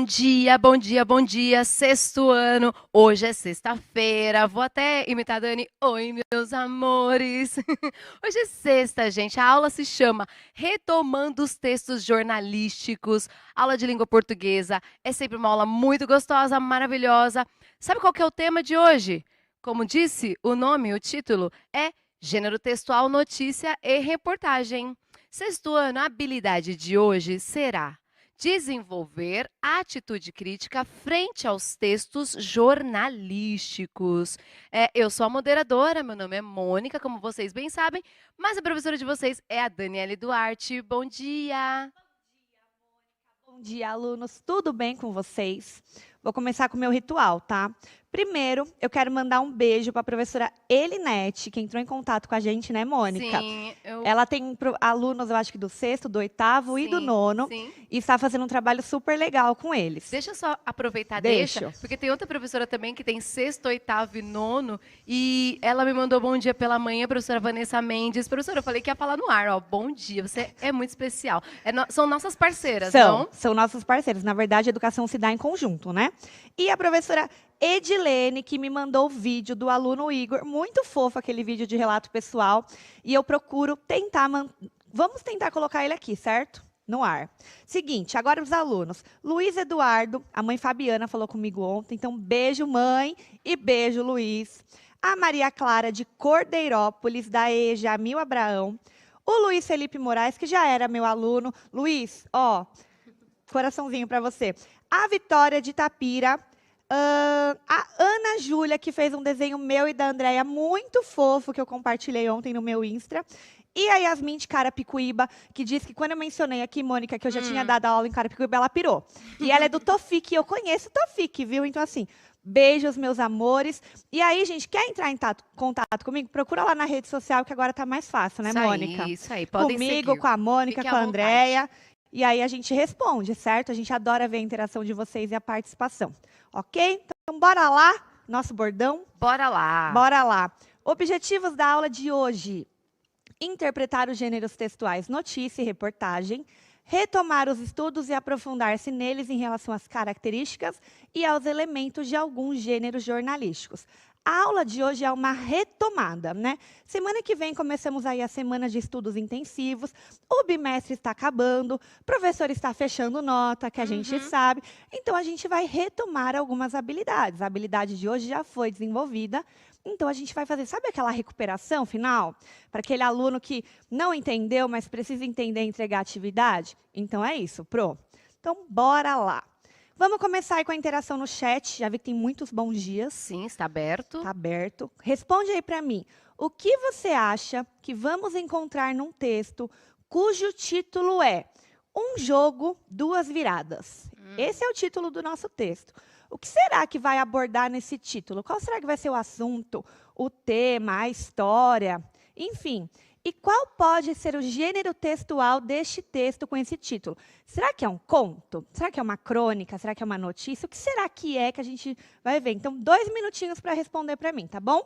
Bom dia, bom dia, sexto ano. Hoje é sexta-feira. Vou até imitar a Dani. Oi, meus amores. Hoje é sexta, gente. A aula se chama Retomando os Textos Jornalísticos. Aula de língua portuguesa. É sempre uma aula muito gostosa, maravilhosa. Sabe qual que é o tema de hoje? Como disse o nome, o título é Gênero Textual, Notícia e Reportagem. Sexto ano, a habilidade de hoje será desenvolver atitude crítica frente aos textos jornalísticos. Eu sou a moderadora, meu nome é Mônica, como vocês bem sabem, mas a professora de vocês é a Daniele Duarte. Bom dia! Bom dia, alunos. Tudo bem com vocês? Vou começar com o meu ritual, tá? Primeiro, eu quero mandar um beijo para a professora Elinete, que entrou em contato com a gente, né, Mônica? Sim, Ela tem alunos, eu acho que do sexto, do oitavo e do sim, nono, sim. e está fazendo um trabalho super legal com eles. Deixa eu só aproveitar, deixa, Deixo. porque tem outra professora também que tem sexto, oitavo e nono, e ela me mandou bom dia pela manhã, a professora Vanessa Mendes. Professora, eu falei que ia falar no ar, ó, bom dia, você é muito especial. São nossas parceiras, São, não? são nossos parceiros. Na verdade, a educação se dá em conjunto, né? E a professora Edilene, que me mandou o vídeo do aluno Igor, muito fofo aquele vídeo de relato pessoal, e eu procuro tentar, vamos tentar colocar ele aqui, certo? No ar. Seguinte, agora os alunos. Luiz Eduardo, a mãe Fabiana falou comigo ontem, então beijo mãe e beijo Luiz. A Maria Clara de Cordeirópolis, da EJA Jamil Abraão. O Luiz Felipe Moraes, que já era meu aluno. Luiz, ó, coraçãozinho para você. A Vitória de Tapira. A Ana Júlia, que fez um desenho meu e da Andréia muito fofo, que eu compartilhei ontem no meu Insta. E a Yasmin de Carapicuíba, que disse que quando eu mencionei aqui, Mônica, que eu já tinha dado aula em Carapicuíba, ela pirou. E ela é do Tofic, e eu conheço o Tofic, viu? Então, assim, beijos, meus amores. E aí, gente, quer entrar em contato comigo? Procura lá na rede social, que agora tá mais fácil, né, Mônica? Isso aí, podem Comigo, seguir. com a Mônica, Fique à com a vontade. Andréia. E aí a gente responde, certo? A gente adora ver a interação de vocês e a participação. Ok? Então, bora lá, nosso bordão? Bora lá. Bora lá. Objetivos da aula de hoje: interpretar os gêneros textuais notícia e reportagem, retomar os estudos e aprofundar-se neles em relação às características e aos elementos de alguns gêneros jornalísticos. A aula de hoje é uma retomada, né? Semana que vem começamos aí a semana de estudos intensivos, o bimestre está acabando, o professor está fechando nota, que a gente Uhum. sabe, então a gente vai retomar algumas habilidades. A habilidade de hoje já foi desenvolvida, então a gente vai fazer, sabe aquela recuperação final? Para aquele aluno que não entendeu, mas precisa entender e entregar a atividade? Então é isso, Pro. Então, bora lá. Vamos começar aí com a interação no chat. Já vi que tem muitos bons dias. Sim, está aberto. Está aberto. Responde aí para mim. O que você acha que vamos encontrar num texto cujo título é Um Jogo, Duas Viradas? Esse é o título do nosso texto. O que será que vai abordar nesse título? Qual será que vai ser o assunto, o tema, a história? Enfim, e qual pode ser o gênero textual deste texto com esse título? Será que é um conto? Será que é uma crônica? Será que é uma notícia? O que será que é que a gente vai ver? Então, 2 minutinhos para responder para mim, tá bom?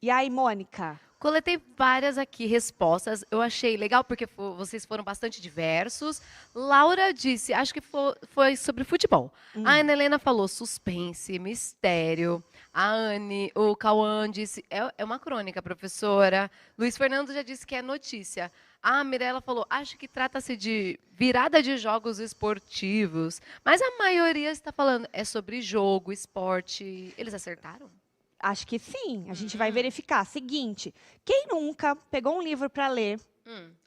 E aí, Mônica? Coletei várias aqui respostas. Eu achei legal porque vocês foram bastante diversos. Laura disse, acho que foi sobre futebol. A Ana Helena falou suspense, mistério. A Anne, o Cauã disse, é uma crônica, professora. Luiz Fernando já disse que é notícia. A Mirella falou, acho que trata-se de virada de jogos esportivos. Mas a maioria está falando, é sobre jogo, esporte. Eles acertaram? Acho que sim. A gente vai verificar. Seguinte, quem nunca pegou um livro para ler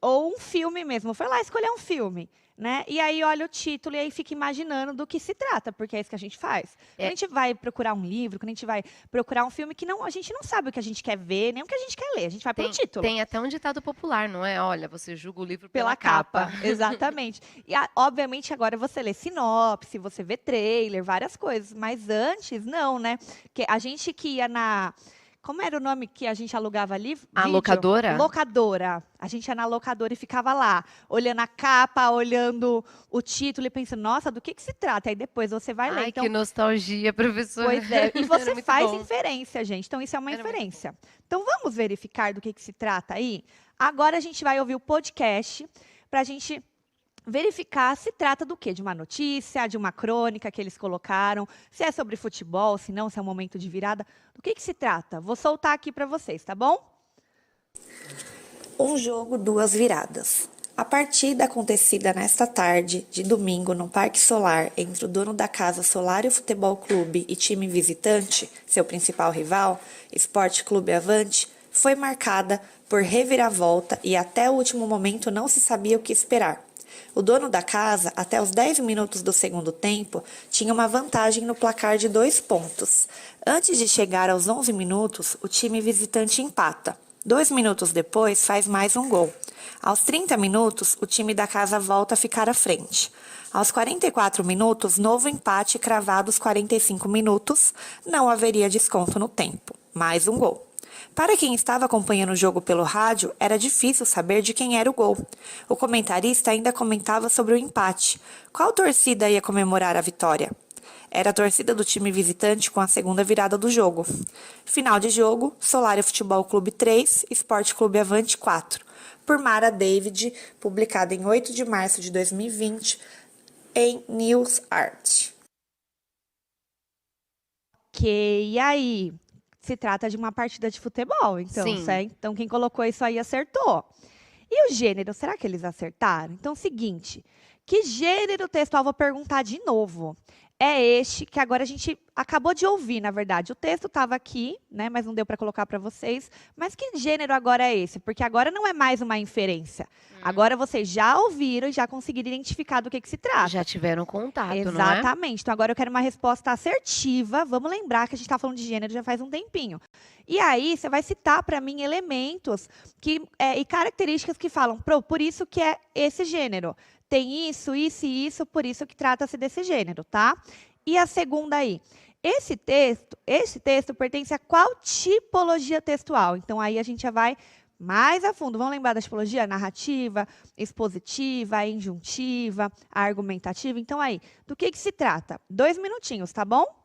ou um filme mesmo, foi lá escolher um filme, né? E aí olha o título e aí fica imaginando do que se trata, porque é isso que a gente faz. Quando a gente vai procurar um livro, quando a gente vai procurar um filme que não, a gente não sabe o que a gente quer ver, nem o que a gente quer ler, a gente vai pelo título. Tem até um ditado popular, não é? Olha, você julga o livro Pela capa. Exatamente. E, obviamente, agora você lê sinopse, você vê trailer, várias coisas. Mas antes, não, né? Porque a gente que ia na... Como era o nome que a gente alugava ali? A locadora? Locadora. A gente ia na locadora e ficava lá, olhando a capa, olhando o título e pensando, nossa, do que se trata? Aí depois você vai ler. Ai, Então, que nostalgia, professora. pois é. E Era você muito faz bom. inferência, gente. Então, isso é uma Era muito inferência. Então, vamos verificar do que se trata aí? Agora a gente vai ouvir o podcast para a gente verificar se trata do quê? De uma notícia, de uma crônica que eles colocaram, se é sobre futebol, se não, se é um momento de virada. Do que se trata? Vou soltar aqui para vocês, tá bom? Um jogo, duas viradas. A partida acontecida nesta tarde de domingo no Parque Solar entre o dono da casa Solário Futebol Clube e time visitante, seu principal rival, Esporte Clube Avante, foi marcada por reviravolta e até o último momento não se sabia o que esperar. O dono da casa, até os 10 minutos do segundo tempo, tinha uma vantagem no placar de 2 pontos. Antes de chegar aos 11 minutos, o time visitante empata. 2 minutos depois, faz mais um gol. Aos 30 minutos, o time da casa volta a ficar à frente. Aos 44 minutos, novo empate cravado aos 45 minutos, não haveria desconto no tempo. Mais um gol. Para quem estava acompanhando o jogo pelo rádio, era difícil saber de quem era o gol. O comentarista ainda comentava sobre o empate. Qual torcida ia comemorar a vitória? Era a torcida do time visitante com a segunda virada do jogo. Final de jogo, Solário Futebol Clube 3, Esporte Clube Avante 4. Por Mara David, publicada em 8 de março de 2020 em News Art. Ok, e aí? Se trata de uma partida de futebol, então, Sim. certo? Então, quem colocou isso aí acertou. E o gênero, será que eles acertaram? Então, seguinte, que gênero textual, vou perguntar de novo. É este que agora a gente acabou de ouvir, na verdade. O texto estava aqui, né, mas não deu para colocar para vocês. Mas que gênero agora é esse? Porque agora não é mais uma inferência. Agora vocês já ouviram e já conseguiram identificar do que se trata. Já tiveram contato, não é? Exatamente. Então, agora eu quero uma resposta assertiva. Vamos lembrar que a gente está falando de gênero já faz um tempinho. E aí, você vai citar para mim elementos e características que falam, por isso que é esse gênero. Tem isso, isso e isso, por isso que trata-se desse gênero, tá? E a segunda aí. Esse texto pertence a qual tipologia textual? Então, aí a gente já vai mais a fundo. Vamos lembrar da tipologia? Narrativa, expositiva, injuntiva, argumentativa. Então, aí, do que se trata? 2 minutinhos, tá bom?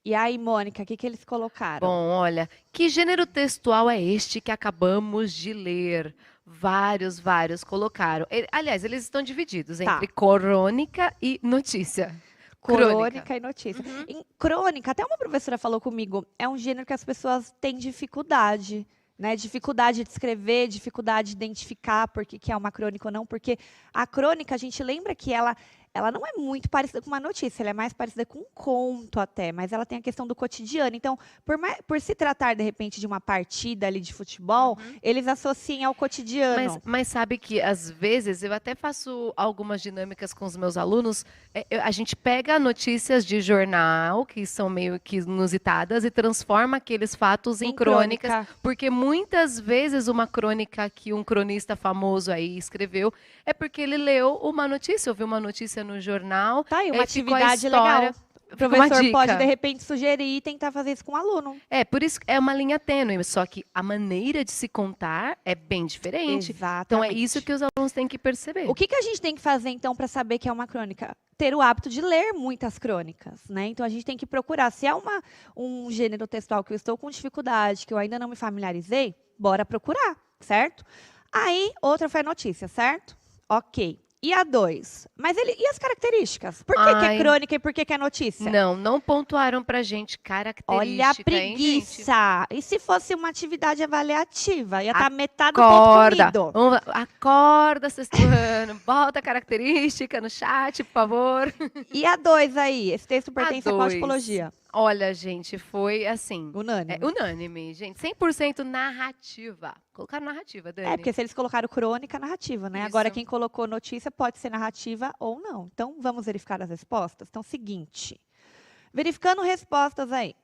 E aí, Mônica, o que eles colocaram? Bom, olha, que gênero textual é este que acabamos de ler? Vários colocaram. Aliás, eles estão divididos Tá. entre crônica e notícia. Crônica e notícia. Uhum. Em crônica, até uma professora falou comigo, é um gênero que as pessoas têm dificuldade, né? Dificuldade de escrever, dificuldade de identificar por que é uma crônica ou não, porque a crônica, a gente lembra que ela não é muito parecida com uma notícia, ela é mais parecida com um conto até, mas ela tem a questão do cotidiano. Então, por se tratar, de repente, de uma partida ali de futebol, eles associam ao cotidiano. Mas sabe que, às vezes, eu até faço algumas dinâmicas com os meus alunos. A gente pega notícias de jornal, que são meio que inusitadas, e transforma aqueles fatos em crônicas. Porque muitas vezes uma crônica que um cronista famoso aí escreveu é porque ele leu uma notícia, ouviu uma notícia no jornal. Tá aí, uma aí ficou a atividade história. legal. O professor dica. pode, de repente, sugerir e tentar fazer isso com o aluno. Por isso é uma linha tênue, só que a maneira de se contar é bem diferente. Exatamente. Então é isso que os alunos têm que perceber. O que a gente tem que fazer, então, para saber que é uma crônica? Ter o hábito de ler muitas crônicas, né? Então, a gente tem que procurar. Se é um gênero textual que eu estou com dificuldade, que eu ainda não me familiarizei, bora procurar, certo? Aí, outra foi a notícia, certo? Ok. E a 2? Mas e as características? Por que é crônica e por que é notícia? Não pontuaram pra gente característica. Olha a preguiça. E se fosse uma atividade avaliativa? Ia estar metade do ponto comido. Acorda, sexto ano. Bota a característica no chat, por favor. E a 2 aí? Esse texto pertence a qual tipologia? Olha, gente, foi assim... Unânime. Unânime, gente. 100% narrativa. Colocaram narrativa, Dani. Porque se eles colocaram crônica, narrativa, né? Isso. Agora, quem colocou notícia pode ser narrativa ou não. Então, vamos verificar as respostas? Então, seguinte. Verificando respostas aí.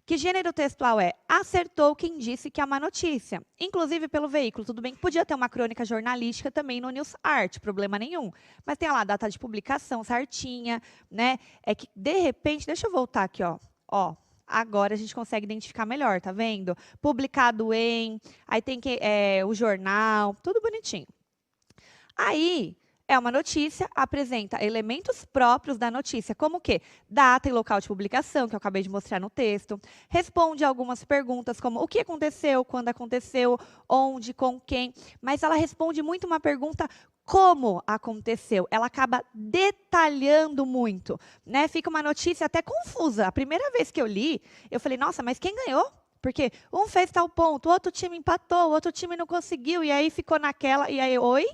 Que gênero textual é? Acertou quem disse que é uma notícia. Inclusive pelo veículo. Tudo bem que podia ter uma crônica jornalística também no News Art, problema nenhum. Mas tem lá a data de publicação certinha, né? É que, de repente, deixa eu voltar aqui, ó. Ó, agora a gente consegue identificar melhor, tá vendo? Publicado em, aí tem o jornal, tudo bonitinho. Aí, é uma notícia, apresenta elementos próprios da notícia, como o quê? Data e local de publicação, que eu acabei de mostrar no texto. Responde algumas perguntas, como o que aconteceu, quando aconteceu, onde, com quem. Mas ela responde muito uma pergunta, como aconteceu? Ela acaba detalhando muito, né? Fica uma notícia até confusa. A primeira vez que eu li, eu falei, nossa, mas quem ganhou? Porque um fez tal ponto, outro time empatou, outro time não conseguiu, e aí ficou naquela, e aí, oi?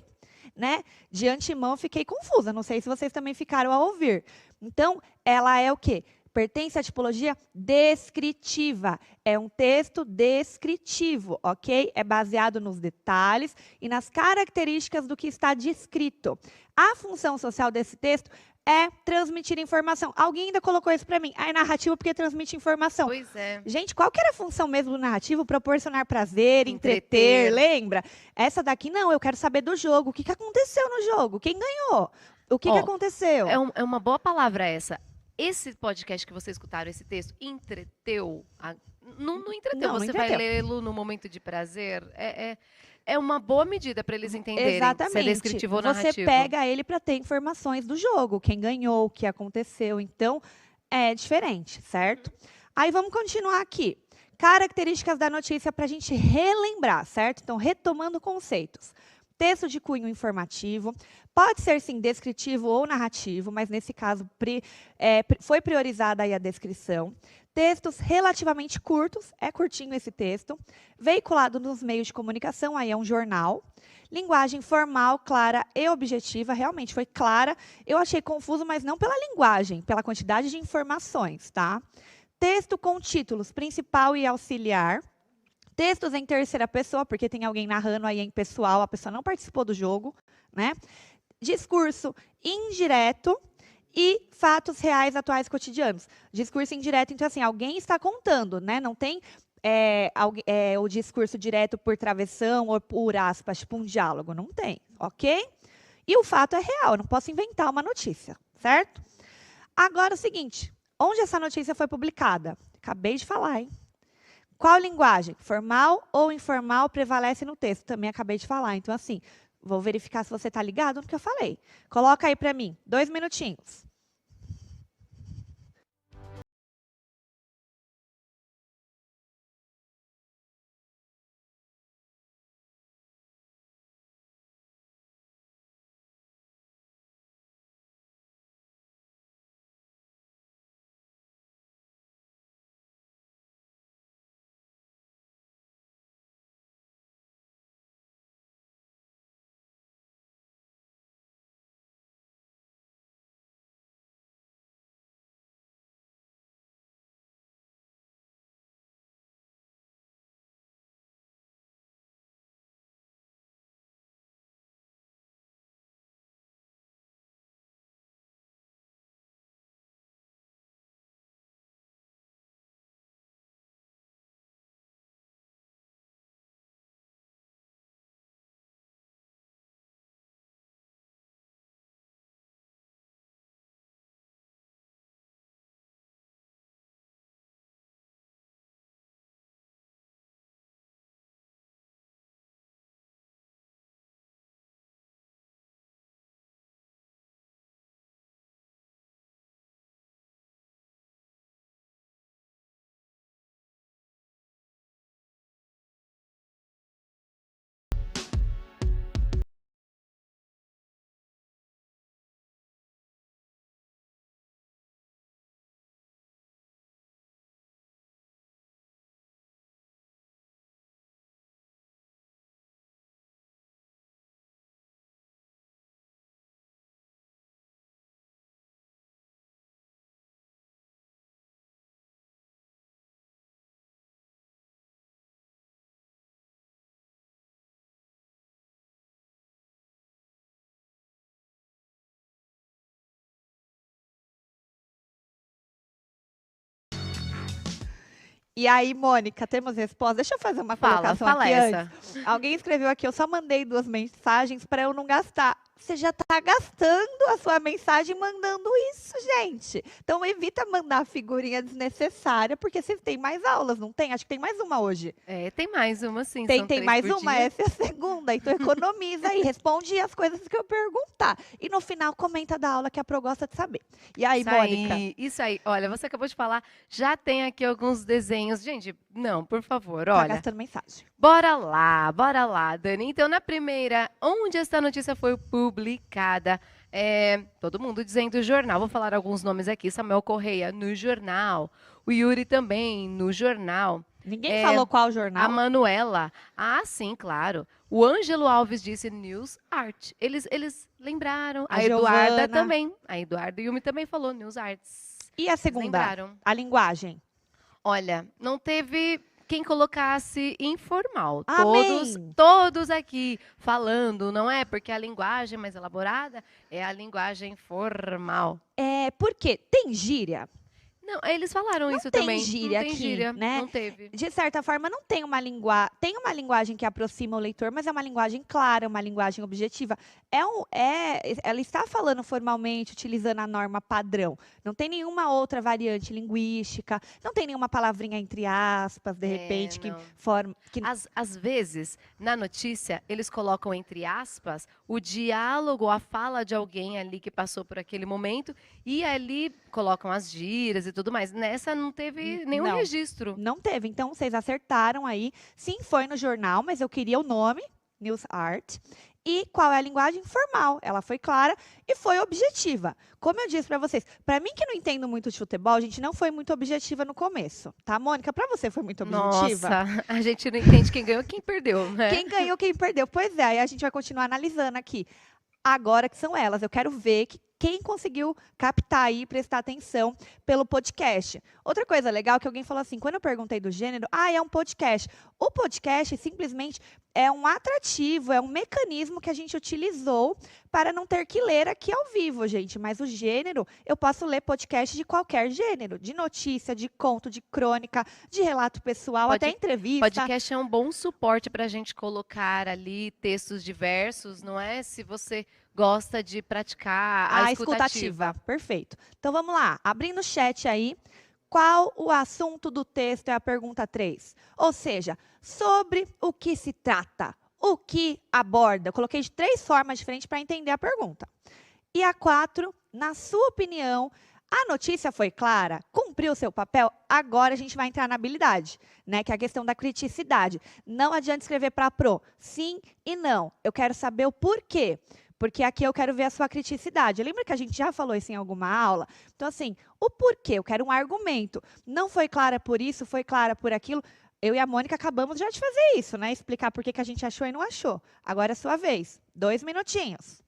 Né? De antemão, fiquei confusa. Não sei se vocês também ficaram a ouvir. Então, ela é o quê? Pertence à tipologia descritiva. É um texto descritivo, ok? É baseado nos detalhes e nas características do que está descrito. A função social desse texto é transmitir informação. Alguém ainda colocou isso para mim. É narrativo porque transmite informação. Pois é. Gente, qual que era a função mesmo do narrativo? Proporcionar prazer, entreter, lembra? Essa daqui não, eu quero saber do jogo. O que aconteceu no jogo? Quem ganhou? O que aconteceu? É uma boa palavra essa. Esse podcast que vocês escutaram, esse texto, entreteu? Não entreteu. Não Você entreteu. vai lê-lo no momento de prazer? É uma boa medida para eles entenderem Exatamente. se é descritivo ou narrativo. Você pega ele para ter informações do jogo, quem ganhou, o que aconteceu. Então, é diferente, certo? Aí vamos continuar aqui. Características da notícia para a gente relembrar, certo? Então, retomando conceitos. Texto de cunho informativo, pode ser sim descritivo ou narrativo, mas nesse caso foi priorizada aí a descrição. Textos relativamente curtos, é curtinho esse texto, veiculado nos meios de comunicação, aí é um jornal. Linguagem formal, clara e objetiva, realmente foi clara. Eu achei confuso, mas não pela linguagem, pela quantidade de informações, tá? Texto com títulos principal e auxiliar. Textos em terceira pessoa, porque tem alguém narrando aí em pessoal, a pessoa não participou do jogo, né? Discurso indireto e fatos reais, atuais, cotidianos. Discurso indireto, então, assim, alguém está contando, né? Não tem o discurso direto por travessão ou por aspas, tipo um diálogo. Não tem, ok? E o fato é real, eu não posso inventar uma notícia, certo? Agora, o seguinte, onde essa notícia foi publicada? Acabei de falar, hein? Qual linguagem? Formal ou informal prevalece no texto? Também acabei de falar. Então, assim, vou verificar se você está ligado no que eu falei. Coloca aí para mim, 2 minutinhos. E aí, Mônica, temos resposta? Deixa eu fazer uma colocação Fala aqui essa. antes. Alguém escreveu aqui, eu só mandei 2 mensagens para eu não gastar. Você já está gastando a sua mensagem mandando isso, gente. Então evita mandar figurinha desnecessária, porque você tem mais aulas, não tem? Acho que tem mais uma hoje. É, tem mais uma, sim, Tem, são tem 3 mais por uma? dia. Essa é a segunda. Então economiza aí, responde as coisas que eu perguntar. E no final comenta da aula que a Pro gosta de saber. E aí, Isso Mônica? aí, isso aí. Olha, você acabou de falar, já tem aqui alguns desenhos. Gente, não, por favor, Tá olha. gastando mensagem. Bora lá, Dani. Então, na primeira, onde essa notícia foi publicada? Todo mundo dizendo jornal. Vou falar alguns nomes aqui. Samuel Correia, no jornal. O Yuri também, no jornal. Ninguém falou qual A jornal? Manuela. Ah, sim, claro. O Ângelo Alves disse News Art. Eles lembraram. A A Eduarda Giovana. também. A Eduarda Yumi também falou News Arts. E a Eles segunda? lembraram. A linguagem. Olha, não teve quem colocasse informal. Amém. Todos aqui falando, não é? Porque a linguagem mais elaborada é a linguagem formal. Por quê? Tem gíria? Não, eles falaram Não isso tem também. gíria Não tem aqui, gíria, né? não teve. De certa forma, não tem uma tem uma linguagem que aproxima o leitor, mas é uma linguagem clara, uma linguagem objetiva. Ela está falando formalmente, utilizando a norma padrão. Não tem nenhuma outra variante linguística, não tem nenhuma palavrinha entre aspas, de repente, que Não. forma. Às vezes, na notícia, eles colocam entre aspas o diálogo, a fala de alguém ali que passou por aquele momento e ali colocam as gírias e tudo mais. Nessa não teve nenhum Não. registro. Não teve. Então, vocês acertaram aí. Sim, foi no jornal, mas eu queria o nome, News Art. E qual é a linguagem formal? Ela foi clara e foi objetiva. Como eu disse para vocês, para mim que não entendo muito de futebol, a gente não foi muito objetiva no começo, tá, Mônica? Para você foi muito objetiva? Nossa, a gente não entende quem ganhou e quem perdeu, né? Quem ganhou, quem perdeu? Pois é, aí a gente vai continuar analisando aqui. Agora que são elas, eu quero ver quem conseguiu captar aí e prestar atenção pelo podcast. Outra coisa legal que alguém falou assim, quando eu perguntei do gênero, é um podcast. O podcast simplesmente é um atrativo, é um mecanismo que a gente utilizou para não ter que ler aqui ao vivo, gente. Mas o gênero, eu posso ler podcast de qualquer gênero, de notícia, de conto, de crônica, de relato pessoal, até entrevista. Podcast é um bom suporte para a gente colocar ali textos diversos, não é? Se você gosta de praticar a escutativa. Perfeito. Então vamos lá, abrindo o chat aí. Qual o assunto do texto é a pergunta 3? Ou seja, sobre o que se trata, o que aborda. Eu coloquei de 3 formas diferentes para entender a pergunta. E a 4, na sua opinião, a notícia foi clara? Cumpriu o seu papel? Agora a gente vai entrar na habilidade, né? Que é a questão da criticidade. Não adianta escrever para a Pro, sim e não. Eu quero saber o porquê. Porque aqui eu quero ver a sua criticidade. Lembra que a gente já falou isso em alguma aula? Então, assim, o porquê, eu quero um argumento. Não foi clara por isso, foi clara por aquilo. Eu e a Mônica acabamos já de fazer isso, né? Explicar por que a gente achou e não achou. Agora é a sua vez. 2 minutinhos.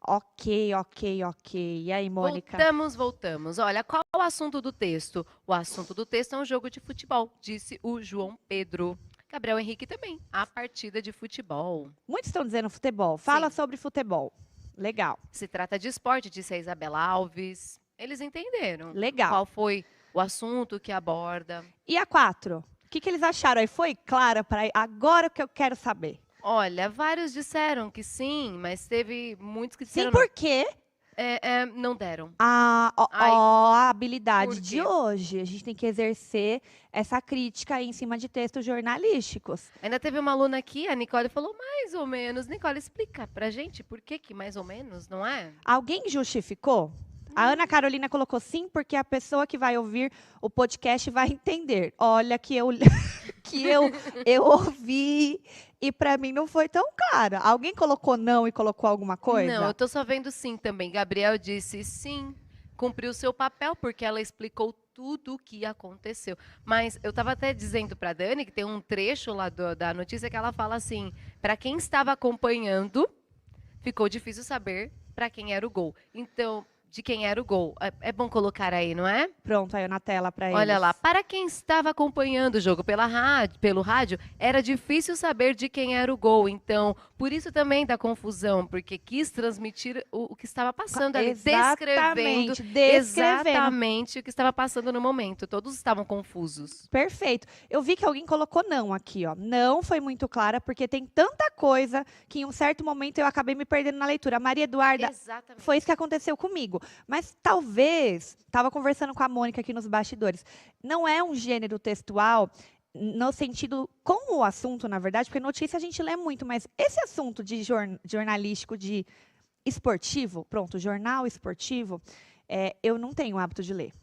Ok, ok, ok. E aí, Mônica? Voltamos. Olha, qual é o assunto do texto? O assunto do texto é um jogo de futebol, disse o João Pedro. Gabriel Henrique também, a partida de futebol. Muitos estão dizendo futebol. Fala Sim. sobre futebol. Legal, Se trata de esporte, disse a Isabela Alves. Eles entenderam legal. qual foi o assunto que aborda. E a 4? O que eles acharam aí? Foi clara para agora que eu quero saber. Olha, vários disseram que sim, mas teve muitos que Sim, disseram por quê? não deram. Ai, A habilidade por de quê? hoje. A gente tem que exercer essa crítica aí em cima de textos jornalísticos. Ainda teve uma aluna aqui, a Nicole, falou mais ou menos. Nicole, explica pra gente por que mais ou menos, não é? Alguém justificou? A Ana Carolina colocou sim, porque a pessoa que vai ouvir o podcast vai entender. Olha que eu que eu ouvi e para mim não foi tão claro. Alguém colocou não e colocou alguma coisa? Não, eu tô só vendo sim também. Gabriel disse sim, cumpriu seu papel, porque ela explicou tudo o que aconteceu. Mas eu estava até dizendo para Dani que tem um trecho lá da notícia que ela fala assim: para quem estava acompanhando, ficou difícil saber para quem era o gol. Então, de quem era o gol. É bom colocar aí, não é? Pronto, aí na tela para eles. Olha lá, para quem estava acompanhando o jogo pelo rádio, era difícil saber de quem era o gol. Então, por isso também dá confusão, porque quis transmitir o que estava passando ali, descrevendo exatamente o que estava passando no momento. Todos estavam confusos. Perfeito. Eu vi que alguém colocou não aqui, ó. Não foi muito clara, porque tem tanta coisa que em um certo momento eu acabei me perdendo na leitura. A Maria Eduarda, Exatamente. foi isso que aconteceu comigo. Mas talvez, estava conversando com a Mônica aqui nos bastidores, não é um gênero textual no sentido com o assunto, na verdade, porque notícia a gente lê muito, mas esse assunto de jornalístico, de esportivo, pronto, jornal esportivo, eu não tenho o hábito de ler.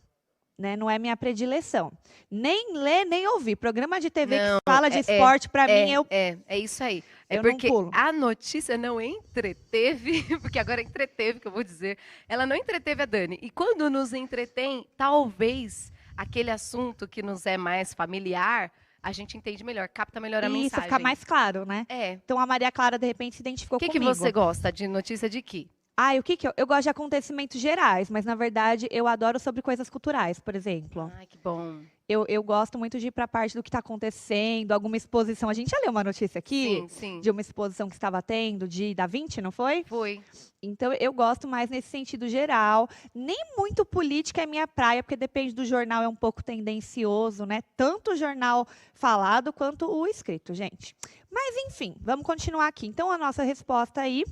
Né? Não é minha predileção. Nem ler, nem ouvir. Programa de TV que fala de esporte, para mim, É isso aí. eu porque não pulo. a notícia não entreteve, porque agora entreteve, que eu vou dizer. Ela não entreteve a Dani. E quando nos entretém, talvez aquele assunto que nos é mais familiar, a gente entende melhor, capta melhor a Isso, mensagem. fica mais claro, né? Então a Maria Clara, de repente, se identificou O que comigo. você gosta de notícia de quê? O que eu gosto de acontecimentos gerais, mas na verdade eu adoro sobre coisas culturais, por exemplo. Ai, que bom. Eu gosto muito de ir para a parte do que está acontecendo, alguma exposição. A gente já leu uma notícia aqui Sim. de uma exposição que estava tendo de Da Vinci, não foi? Foi. Então eu gosto mais nesse sentido geral. Nem muito política é minha praia, porque depende do jornal, é um pouco tendencioso, né? Tanto o jornal falado quanto o escrito, gente. Mas enfim, vamos continuar aqui. Então a nossa resposta aí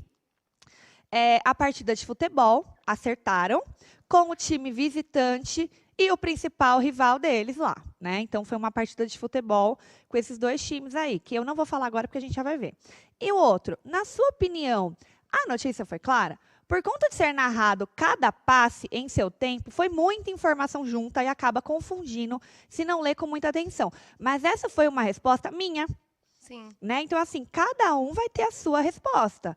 a partida de futebol, acertaram, com o time visitante e o principal rival deles lá, né? Então, foi uma partida de futebol com esses dois times aí, que eu não vou falar agora porque a gente já vai ver. E o outro, na sua opinião, a notícia foi clara? Por conta de ser narrado cada passe em seu tempo, foi muita informação junta e acaba confundindo se não lê com muita atenção. Mas essa foi uma resposta minha. Sim. Né? Então, assim, cada um vai ter a sua resposta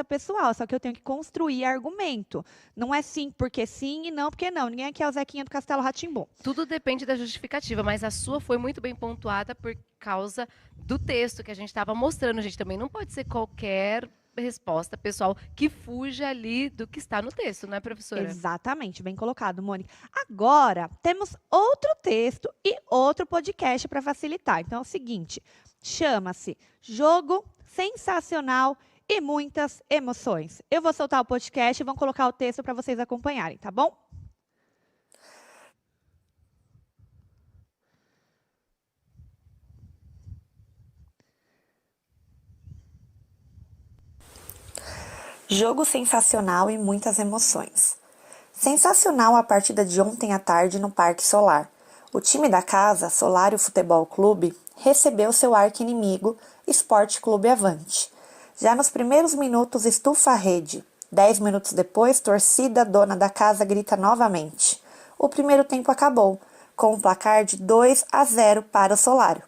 pessoal, só que eu tenho que construir argumento. Não é sim porque sim e não porque não. Ninguém aqui é o Zequinha do Castelo Rá-Tim-Bum. Tudo depende da justificativa, mas a sua foi muito bem pontuada por causa do texto que a gente estava mostrando. A gente também não pode ser qualquer resposta pessoal que fuja ali do que está no texto, não é, professora? Exatamente, bem colocado, Mônica. Agora, temos outro texto e outro podcast para facilitar. Então, é o seguinte, chama-se Jogo Sensacional e Muitas Emoções. Eu vou soltar o podcast e vão colocar o texto para vocês acompanharem, tá bom? Jogo sensacional e muitas emoções. Sensacional a partida de ontem à tarde no Parque Solar. O time da casa, Solário Futebol Clube, recebeu seu arqui-inimigo, Esporte Clube Avante. Já nos primeiros minutos estufa a rede. 10 minutos depois, torcida dona da casa grita novamente. O primeiro tempo acabou, com um placar de 2-0 para o Solário.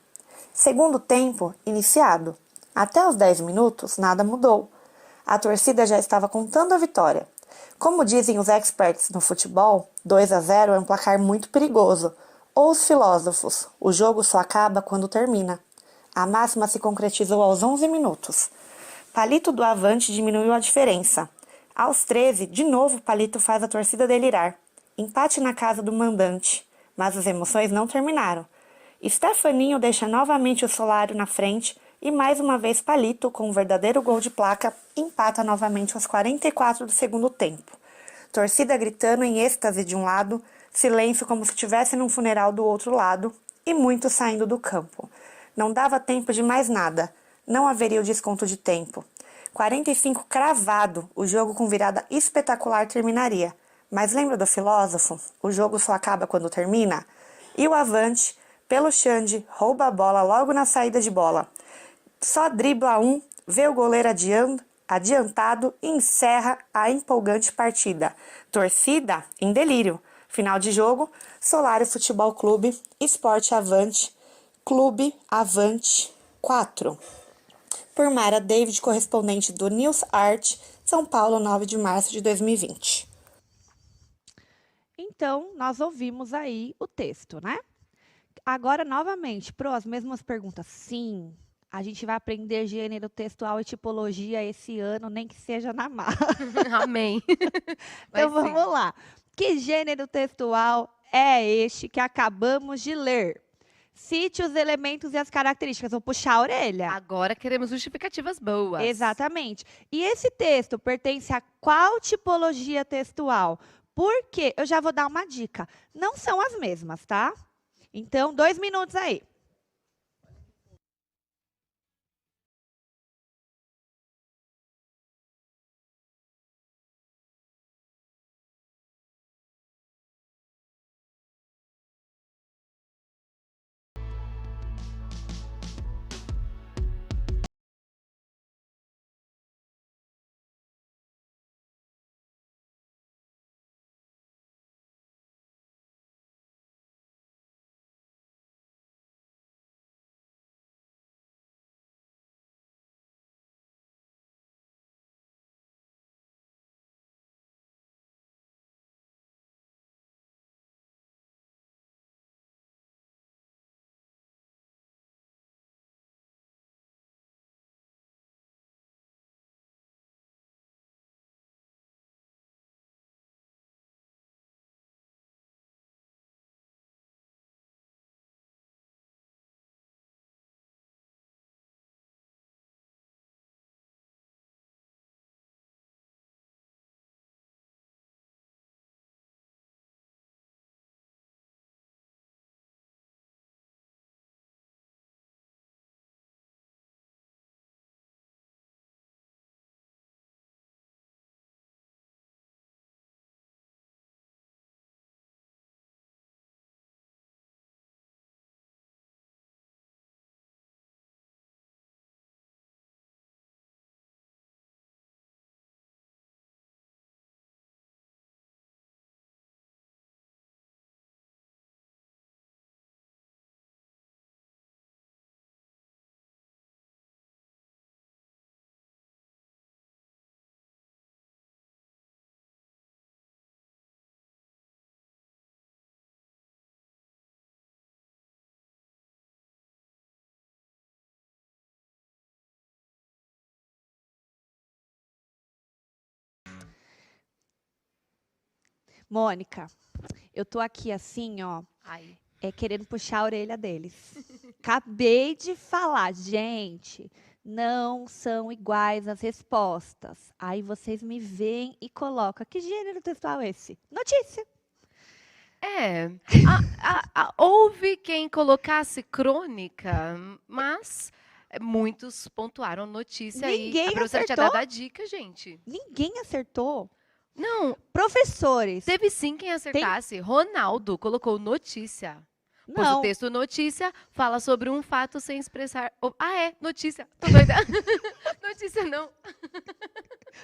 Segundo tempo, iniciado. Até os 10 minutos, nada mudou. A torcida já estava contando a vitória. Como dizem os experts no futebol, 2-0 é um placar muito perigoso. Ou os filósofos, o jogo só acaba quando termina. A máxima se concretizou aos 11 minutos. Palito do Avante diminuiu a diferença. Aos 13, de novo, Palito faz a torcida delirar. Empate na casa do mandante, mas as emoções não terminaram. Stefaninho deixa novamente o Solário na frente e mais uma vez Palito, com um verdadeiro gol de placa, empata novamente aos 44 do segundo tempo. Torcida gritando em êxtase de um lado, silêncio como se estivesse num funeral do outro lado e muitos saindo do campo. Não dava tempo de mais nada, não haveria o desconto de tempo. 45 cravado, o jogo com virada espetacular terminaria. Mas lembra do filósofo? O jogo só acaba quando termina? E o Avante, pelo Xande, rouba a bola logo na saída de bola. Só dribla um, vê o goleiro adiantado e encerra a empolgante partida. Torcida em delírio. Final de jogo, Solário Futebol Clube, Esporte Avante, Clube Avante 4. Por Mara David, correspondente do News Art, São Paulo, 9 de março de 2020. Então, nós ouvimos aí o texto, né? Agora, novamente, as mesmas perguntas. Sim, a gente vai aprender gênero textual e tipologia esse ano, nem que seja na marra. Amém. Então, vamos lá. Que gênero textual é este que acabamos de ler? Cite os elementos e as características. Vou puxar a orelha. Agora queremos justificativas boas. Exatamente. E esse texto pertence a qual tipologia textual? Porque eu já vou dar uma dica. Não são as mesmas, tá? Então, 2 minutos aí. Mônica, eu tô aqui assim, ó, Ai. querendo puxar a orelha deles. Acabei de falar, gente, não são iguais as respostas. Aí vocês me veem e colocam, que gênero textual é esse? Notícia. Houve quem colocasse crônica, mas muitos pontuaram notícia Ninguém aí. A professora tinha acertou? dado a dica, gente. Ninguém acertou. Não, Professores, teve sim quem acertasse. Ronaldo colocou notícia. Pois o não. texto notícia fala sobre um fato sem expressar. Notícia. Tô doida. Notícia não.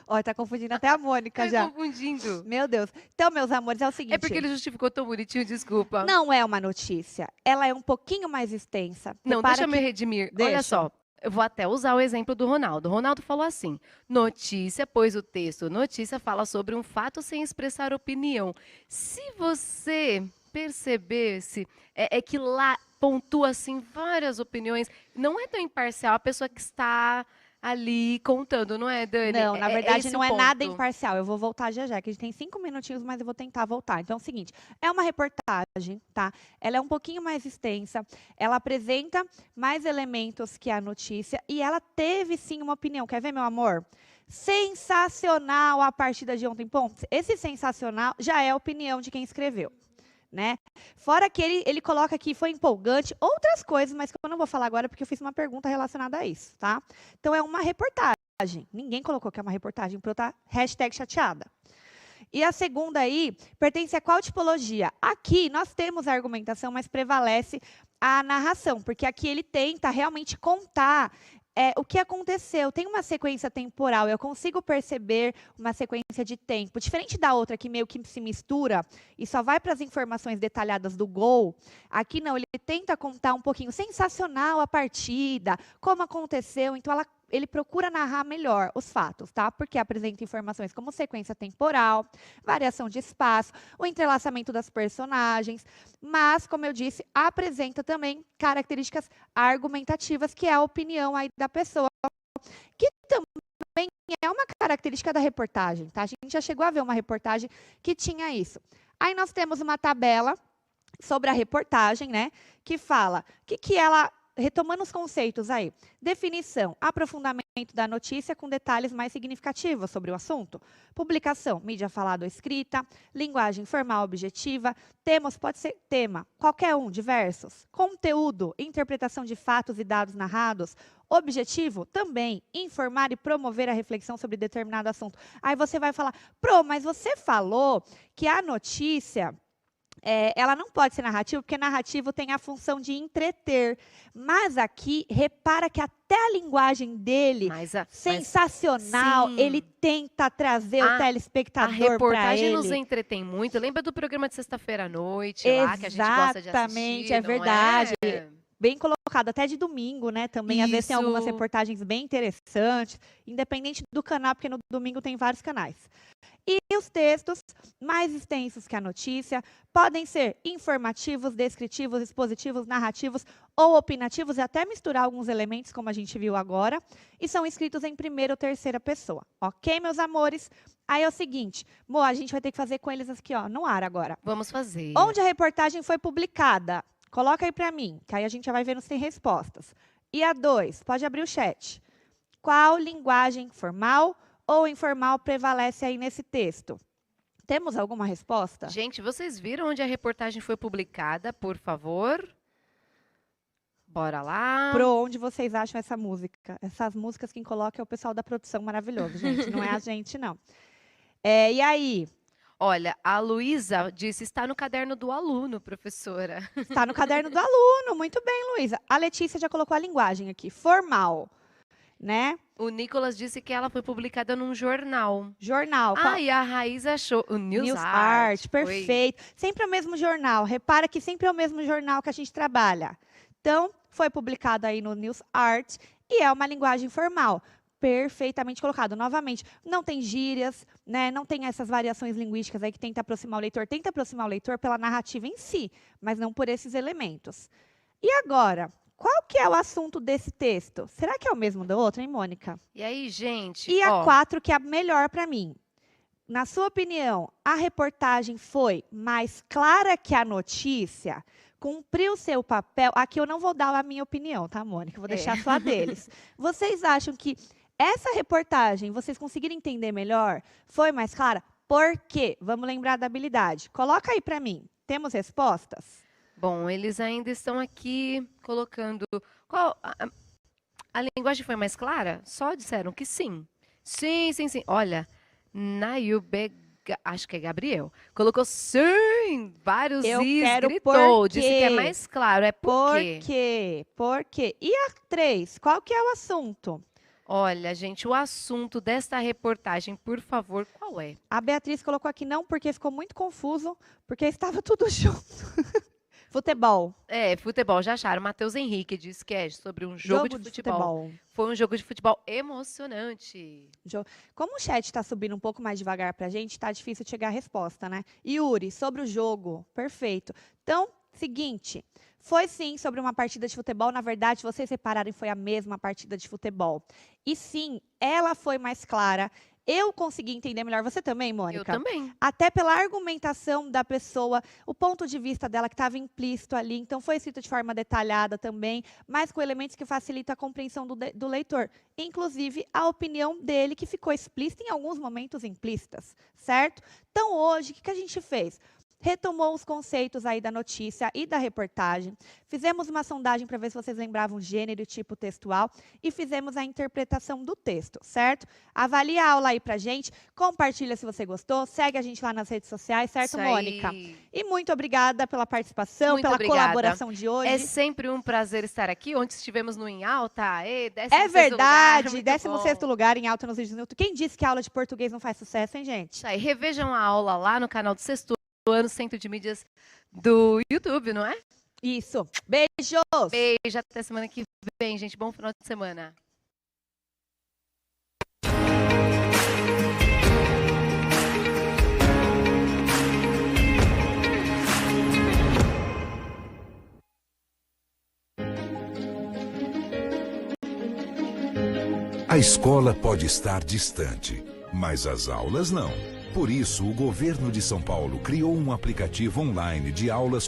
Ó, tá confundindo até a Mônica Tô já. confundindo. Meu Deus. Então, meus amores, é o seguinte. É porque ele justificou tão bonitinho, desculpa. Não é uma notícia. Ela é um pouquinho mais extensa. Não, Prepara deixa eu me redimir. Olha Deixa. só, eu vou até usar o exemplo do Ronaldo. O Ronaldo falou assim: notícia, pois o texto notícia fala sobre um fato sem expressar opinião. Se você percebesse, é que lá pontua assim várias opiniões, não é tão imparcial a pessoa que está ali contando, não é, Dani? Não, na É verdade esse não o é nada ponto. imparcial. Eu vou voltar já já, que a gente tem 5 minutinhos, mas eu vou tentar voltar. Então é o seguinte, é uma reportagem, tá? Ela é um pouquinho mais extensa, ela apresenta mais elementos que a notícia e ela teve sim uma opinião. Quer ver, meu amor? Sensacional a partida de ontem. Bom, esse sensacional já é a opinião de quem escreveu. Né? Fora que ele coloca aqui, foi empolgante, outras coisas, mas que eu não vou falar agora porque eu fiz uma pergunta relacionada a isso, tá? Então é uma reportagem. Ninguém colocou que é uma reportagem para eu estar hashtag chateada. E a segunda aí, pertence a qual tipologia? Aqui nós temos a argumentação, mas prevalece a narração, porque aqui ele tenta realmente contar o que aconteceu. Tem uma sequência temporal, eu consigo perceber uma sequência de tempo. Diferente da outra, que meio que se mistura e só vai para as informações detalhadas do gol, aqui não, ele tenta contar um pouquinho, sensacional a partida, como aconteceu, então ele procura narrar melhor os fatos, tá? Porque apresenta informações como sequência temporal, variação de espaço, o entrelaçamento das personagens, mas, como eu disse, apresenta também características argumentativas, que é a opinião aí da pessoa, que também é uma característica da reportagem, tá? A gente já chegou a ver uma reportagem que tinha isso. Aí nós temos uma tabela sobre a reportagem, né? Que fala que ela, retomando os conceitos aí, definição, aprofundamento da notícia com detalhes mais significativos sobre o assunto, publicação, mídia falada ou escrita, linguagem formal objetiva, temas, pode ser tema, qualquer um, diversos, conteúdo, interpretação de fatos e dados narrados, objetivo, também, informar e promover a reflexão sobre determinado assunto. Aí você vai falar, mas você falou que a notícia ela não pode ser narrativa, porque narrativo tem a função de entreter. Mas aqui, repara que até a linguagem dele, sensacional, ele tenta trazer o telespectador para ele. A reportagem nos entretém muito. Lembra do programa de sexta-feira à noite, lá, que a gente gosta de assistir? Exatamente, é verdade. Bem colocado, até de domingo, né? Também, às vezes, tem algumas reportagens bem interessantes, independente do canal, porque no domingo tem vários canais. E os textos, mais extensos que a notícia, podem ser informativos, descritivos, expositivos, narrativos ou opinativos, e até misturar alguns elementos, como a gente viu agora, e são escritos em primeira ou terceira pessoa. Ok, meus amores? Aí é o seguinte, a gente vai ter que fazer com eles aqui, ó, no ar agora. Vamos fazer. Onde a reportagem foi publicada? Coloca aí para mim, que aí a gente já vai vendo se tem respostas. E a 2, pode abrir o chat. Qual linguagem formal ou informal prevalece aí nesse texto? Temos alguma resposta? Gente, vocês viram onde a reportagem foi publicada, por favor? Bora lá. Onde vocês acham essa música? Essas músicas quem coloca é o pessoal da produção maravilhoso, gente. Não é a gente, não. E aí? Olha, a Luísa disse, está no caderno do aluno, professora. Está no caderno do aluno, muito bem, Luísa. A Letícia já colocou a linguagem aqui, formal, né? O Nicolas disse que ela foi publicada num jornal. Jornal. E a Raiz achou o News Art, perfeito. Sempre é o mesmo jornal. Repara que sempre é o mesmo jornal que a gente trabalha. Então, foi publicado aí no News Art e é uma linguagem formal. Perfeitamente colocado. Novamente, não tem gírias, né? Não tem essas variações linguísticas aí que tenta aproximar o leitor. Tenta aproximar o leitor pela narrativa em si, mas não por esses elementos. E agora, qual que é o assunto desse texto? Será que é o mesmo do outro, hein, Mônica? E aí, gente? E a 4, que é a melhor para mim. Na sua opinião, a reportagem foi mais clara que a notícia? Cumpriu seu papel? Aqui eu não vou dar a minha opinião, tá, Mônica? Vou deixar só a deles. Vocês acham que essa reportagem, vocês conseguiram entender melhor? Foi mais clara? Por quê? Vamos lembrar da habilidade. Coloca aí para mim. Temos respostas? Bom, eles ainda estão aqui colocando... A linguagem foi mais clara? Só disseram que sim. Sim. Olha, Nayubega, acho que é Gabriel, colocou sim, vários gritou, disse que é mais claro. Por quê? Por quê? E a 3, qual que é o assunto? Olha, gente, o assunto desta reportagem, por favor, qual é? A Beatriz colocou aqui não, porque ficou muito confuso, porque estava tudo junto. Futebol. Futebol, já acharam. Matheus Henrique disse que é sobre um jogo de futebol. Foi um jogo de futebol emocionante. Como o chat está subindo um pouco mais devagar para a gente, está difícil chegar a resposta, né? Yuri, sobre o jogo. Perfeito. Então, Seguinte, foi sim sobre uma partida de futebol. Na verdade, vocês repararam, foi a mesma partida de futebol. E sim, ela foi mais clara. Eu consegui entender melhor. Você também, Mônica? Eu também. Até pela argumentação da pessoa, o ponto de vista dela que estava implícito ali. Então, foi escrito de forma detalhada também, mas com elementos que facilitam a compreensão do leitor. Inclusive, a opinião dele, que ficou explícita em alguns momentos implícitas, certo? Então, hoje, o que a gente fez? Retomou os conceitos aí da notícia e da reportagem, fizemos uma sondagem para ver se vocês lembravam gênero e tipo textual e fizemos a interpretação do texto, certo? Avalie a aula aí pra gente, compartilha se você gostou, segue a gente lá nas redes sociais, certo, Mônica? E muito obrigada pela participação, pela colaboração de hoje. É sempre um prazer estar aqui, onde estivemos no Em Alta, é verdade, 16º lugar em Alta nos vídeos do YouTube. Quem disse que a aula de português não faz sucesso, hein, gente? Isso aí, revejam a aula lá no canal do Sexto Ano, Centro de Mídias do YouTube, não é? Isso. Beijos! Beijo, até semana que vem, gente. Bom final de semana. A escola pode estar distante, mas as aulas não. Por isso, o governo de São Paulo criou um aplicativo online de aulas